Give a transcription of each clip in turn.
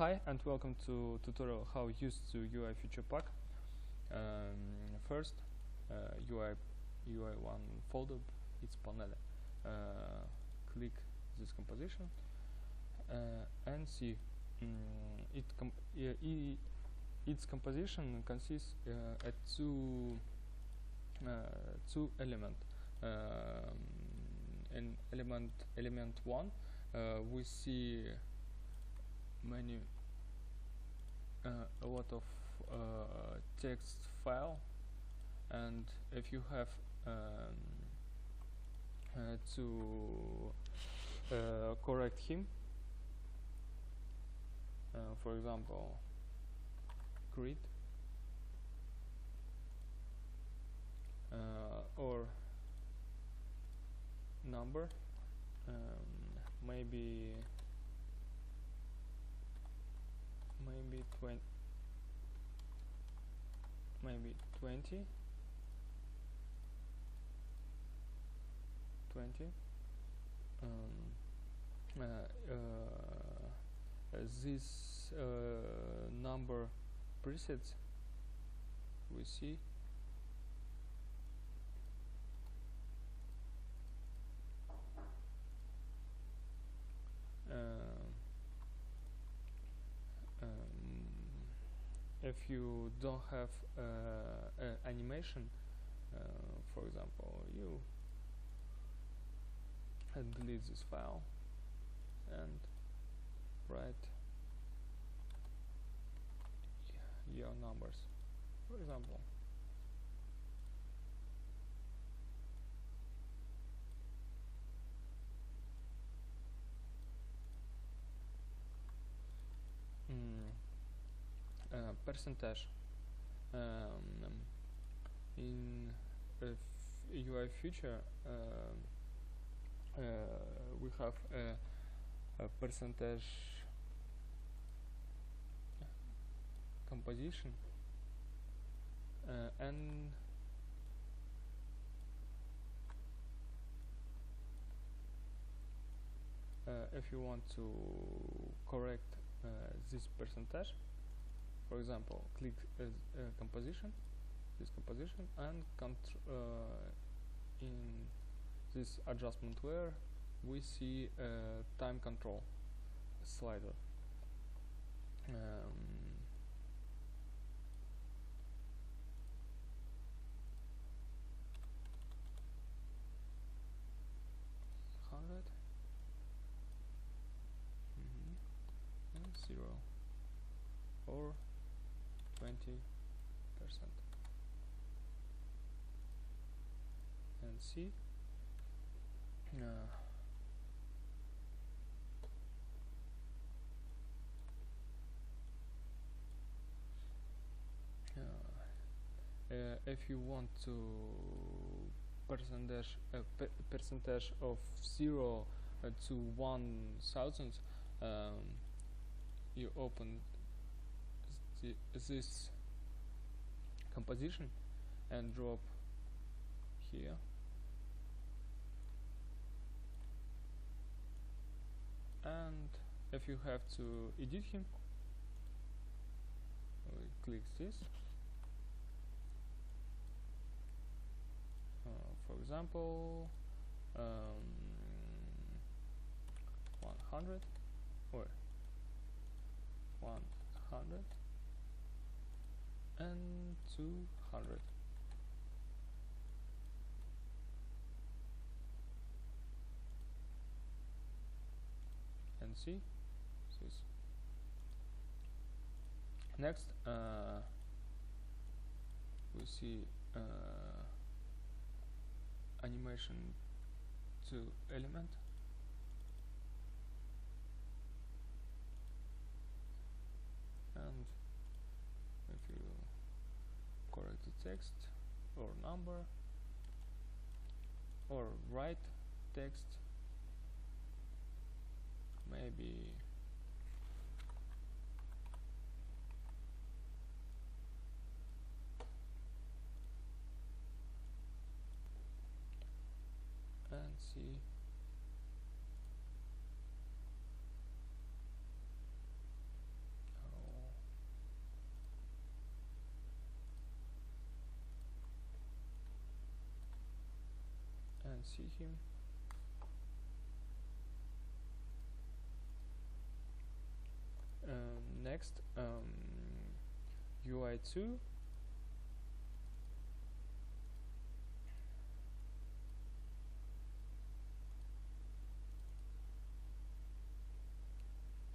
Hi and welcome to tutorial how use the UI feature pack. First, UI1 folder, it's panel. Click this composition and see its composition consists at two elements. In element 1 we see a lot of text file, and if you have to correct him, for example grid or number, maybe 20, maybe 20 this number presets we see if you don't have animation, for example, you delete this file and write your numbers, for example. Percentage in UI feature we have a percentage composition and if you want to correct this percentage, for example, click composition, this composition, and in this adjustment layer we see time control slider. And 0 or 20%, and see if you want to percentage of 0 to 1000, you open this composition and drop here, and if you have to edit him, click this, for example 100 or 100 and 200, and see this. Next we see animation to element, and if you correct the text or number or write text, maybe and see and see him. Next, UI2.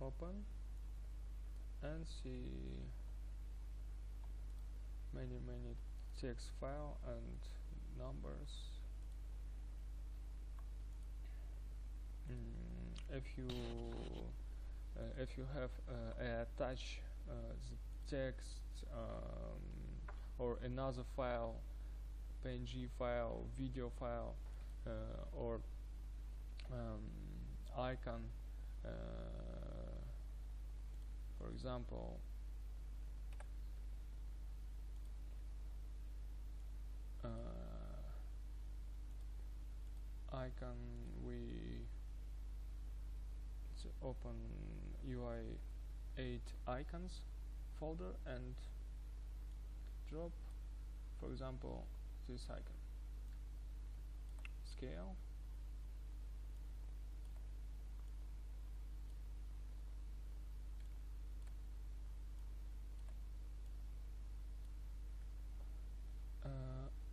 Open and see many text file and numbers. If you have attach the text or another file, PNG file, video file, or icon, for example, icon, let's open UI8 icons folder and drop, for example, this icon. Scale.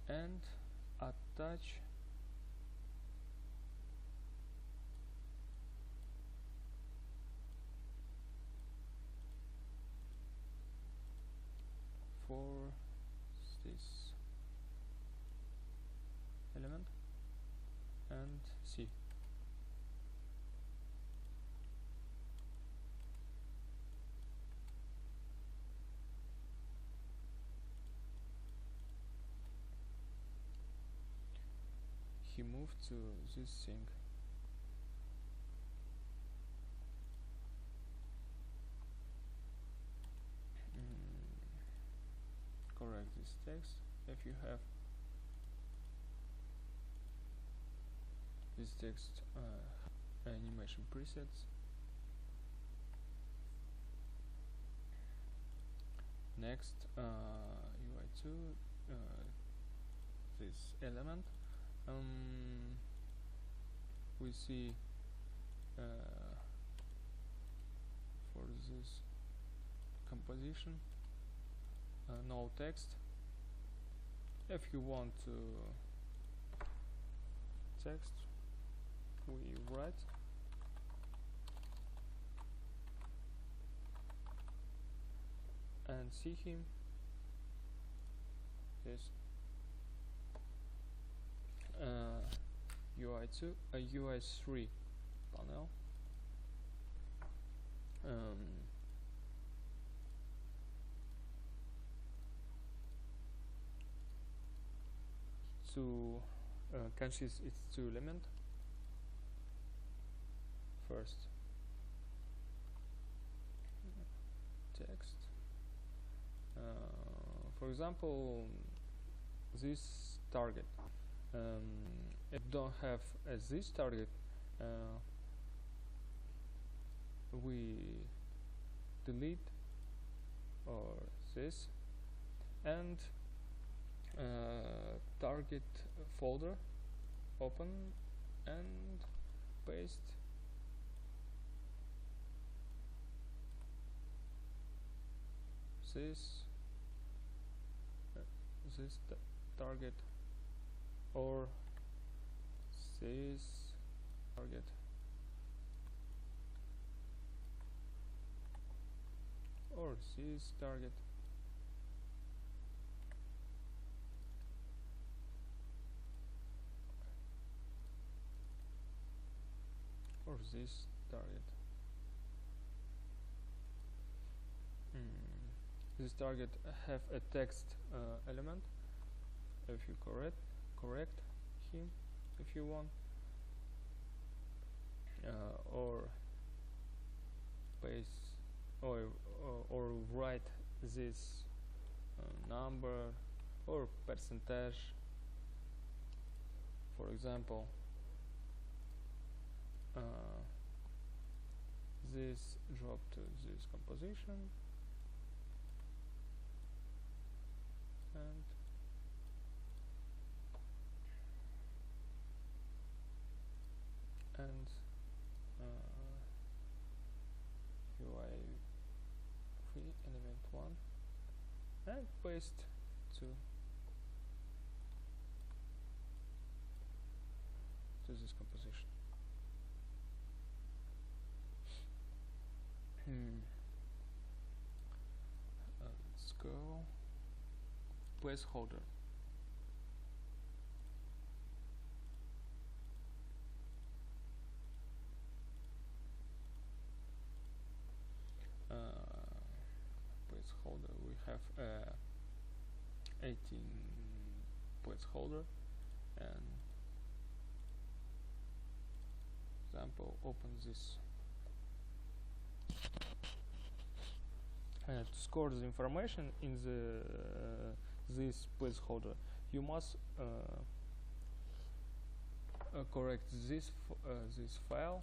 And attach for this element and see. He moved to this thing. Correct this text. If you have this text animation presets. Next, UI2, this element. We see for this composition no text. If you want to text, we write and see him. Yes. UI2, UI3 panel. To consist its two elements. First, text. For example, this target. If don't have this target, we delete or this and target folder, open and paste this target or this target or this target or this target. This target have a text element. If you correct him if you want, or paste or write this number or percentage, for example. This drop to this composition and one and paste to this composition. Let's go placeholder. Placeholder, we have 18 placeholder, and example, open this. To score the information in the this placeholder, you must correct this this file,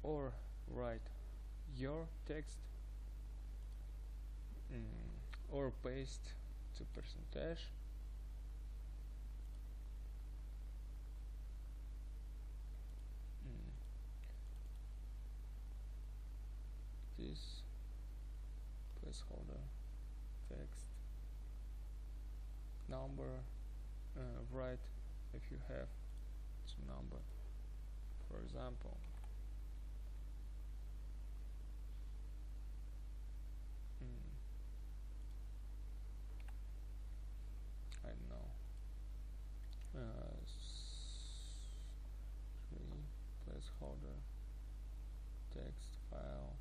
or write your text, or paste to percentage. This placeholder text number, write if you have to number, for example. I don't know, 3 placeholder text file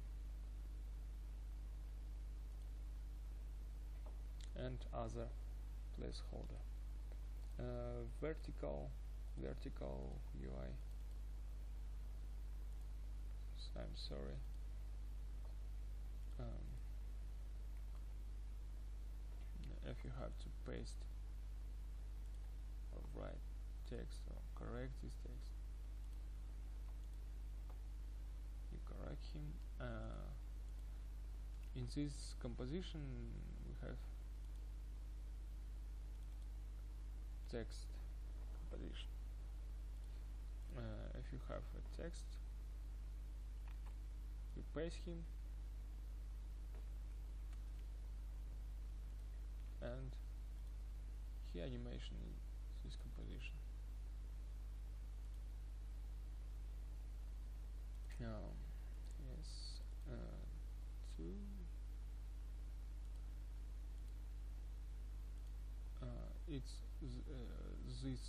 and other placeholder. Vertical UI. I'm sorry. If you have to paste or write text or correct this text, you correct him. In this composition we have text composition. If you have a text, you paste him, and here animation is this composition. Yes, 2. It's this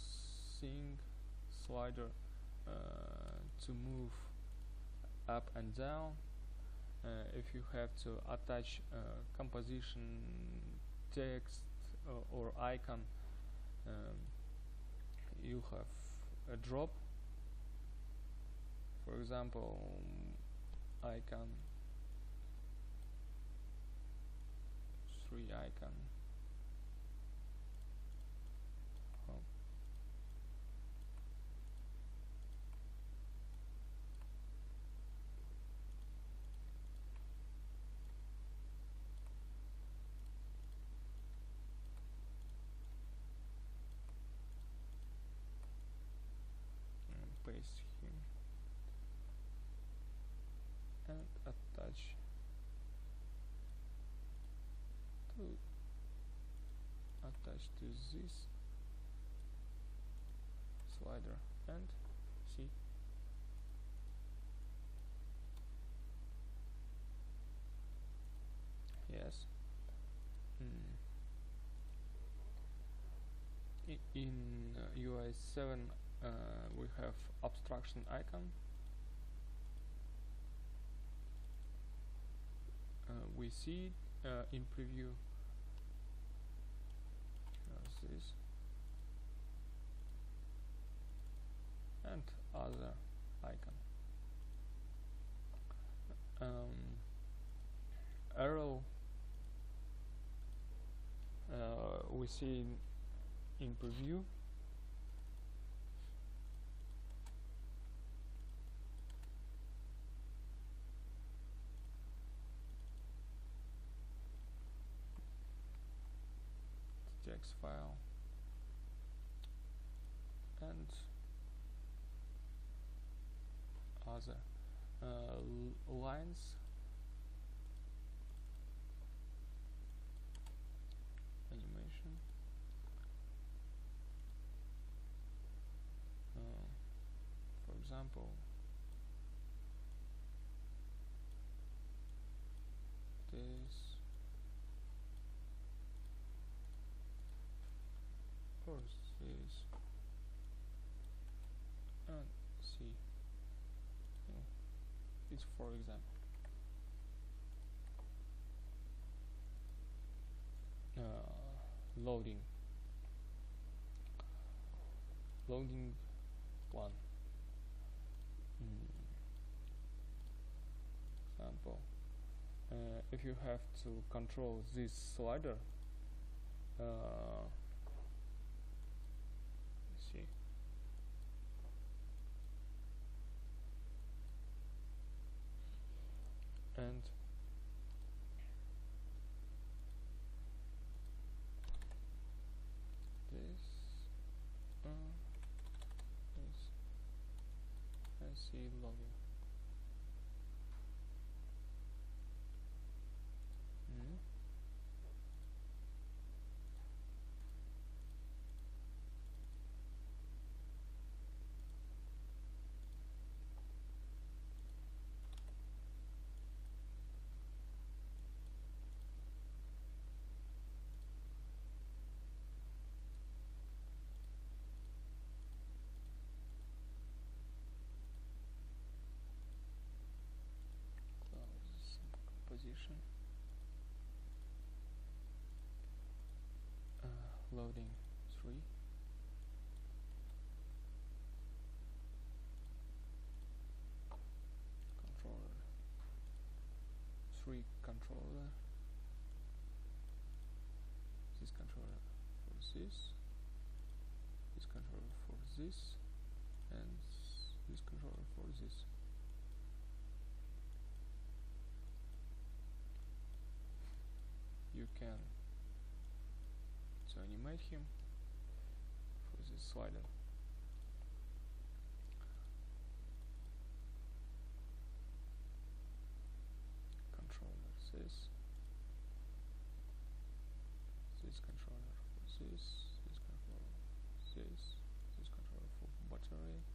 thing slider to move up and down. If you have to attach composition text or icon, you have a drop. For example, icon 3 icon. Paste him and attach to this slider and see. Yes. In UI 7 we have abstraction icon. We see in preview this and other icon. Arrow we see in preview. Text file and other. lines animation. For example, this or this, and see, it's for example. Loading 1 example. If you have to control this slider, see, and this is, I see logging. Position. Loading 3. Controller 3 controller. This controller for this controller for this, and this controller for this. You can animate him for this slider. Controller this controller for this controller this controller for battery.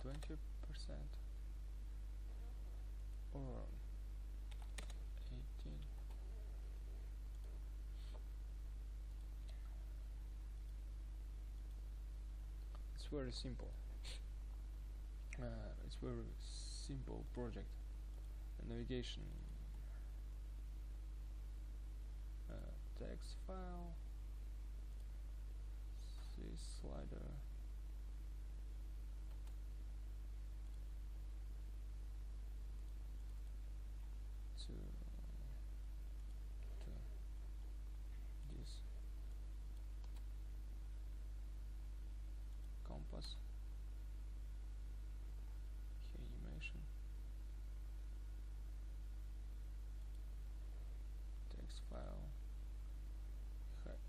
Or 20% or 18. It's very simple. It's very simple project. Navigation, text file, this slider, to this compass, animation, text file,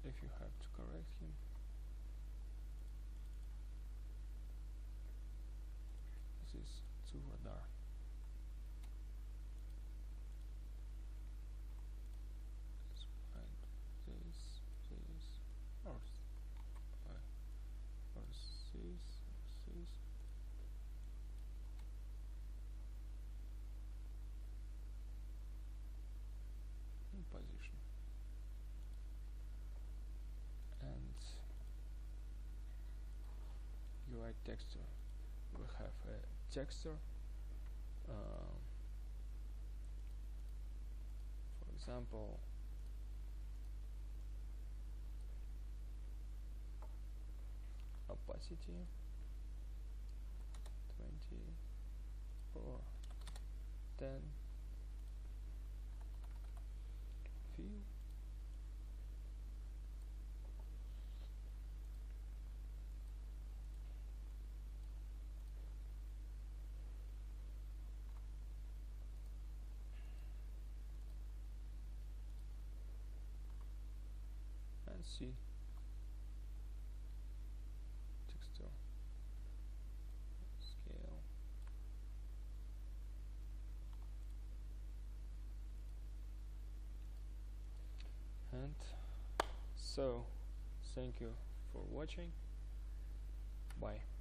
if you have to correct him, this is to radar. Let's find this, or this. In position. And UI texture. We have a texture. For example, opacity 20 or 10, fill, and see texture scale. And so thank you for watching. Bye.